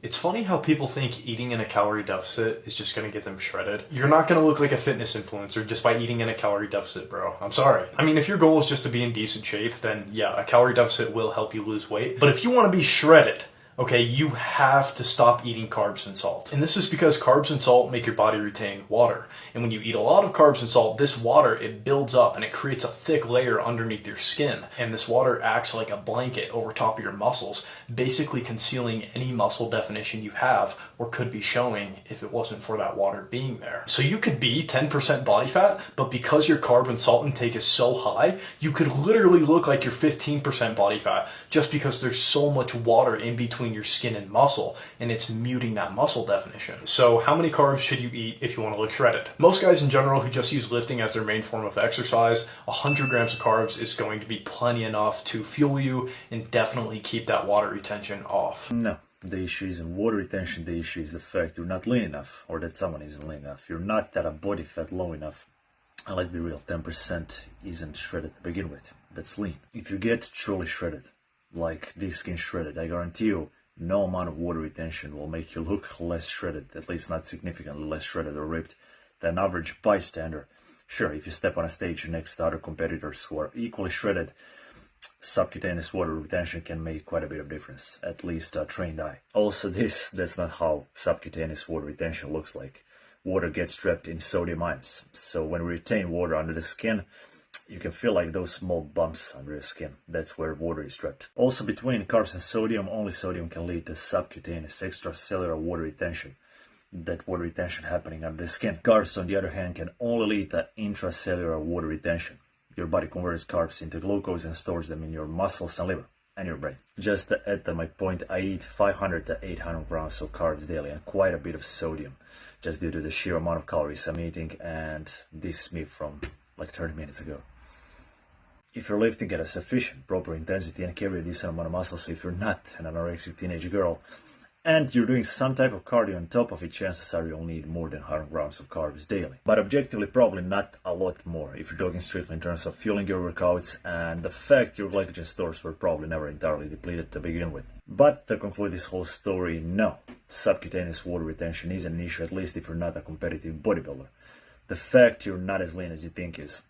It's funny how people think eating in a calorie deficit is just gonna get them shredded. You're not gonna look like a fitness influencer just by eating in a calorie deficit, bro. I'm sorry. I mean, if your goal is just to be in decent shape, then yeah, a calorie deficit will help you lose weight. But if you wanna be shredded, okay, you have to stop eating carbs and salt. And this is because carbs and salt make your body retain water. And when you eat a lot of carbs and salt, this water, it builds up and it creates a thick layer underneath your skin. And this water acts like a blanket over top of your muscles, basically concealing any muscle definition you have or could be showing if it wasn't for that water being there. So you could be 10% body fat, but because your carb and salt intake is so high, you could literally look like you're 15% body fat just because there's so much water in between your skin and muscle, and it's muting that muscle definition. So how many carbs should you eat if you want to look shredded? Most guys in general who just use lifting as their main form of exercise, 100 grams of carbs is going to be plenty enough to fuel you and definitely keep that water retention off. No, the issue isn't water retention, the issue is the fact you're not lean enough, or that someone isn't lean enough. You're not at a body fat low enough. And let's be real, 10% isn't shredded to begin with. That's lean. If you get truly shredded, like this skin shredded, I guarantee you, no amount of water retention will make you look less shredded, at least not significantly less shredded or ripped than average bystander. Sure, if you step on a stage next to other competitors who are equally shredded, subcutaneous water retention can make quite a bit of difference, at least a trained eye. Also, that's not how subcutaneous water retention looks like. Water gets trapped in sodium ions, so when we retain water under the skin, you can feel like those small bumps under your skin. That's where water is trapped. Also, between carbs and sodium, only sodium can lead to subcutaneous extracellular water retention. That water retention happening under the skin. Carbs, on the other hand, can only lead to intracellular water retention. Your body converts carbs into glucose and stores them in your muscles and liver and your brain. Just to add to my point, I eat 500 to 800 grams of carbs daily and quite a bit of sodium, just due to the sheer amount of calories I'm eating, and this is me from like 30 minutes ago. If you're lifting at a sufficient, proper intensity and carry a decent amount of muscle, so if you're not an anorexic teenage girl, and you're doing some type of cardio on top of it, chances are you'll need more than 100 grams of carbs daily. But objectively, probably not a lot more if you're talking strictly in terms of fueling your workouts and the fact your glycogen stores were probably never entirely depleted to begin with. But to conclude this whole story, no, subcutaneous water retention isn't an issue, at least if you're not a competitive bodybuilder. The fact you're not as lean as you think is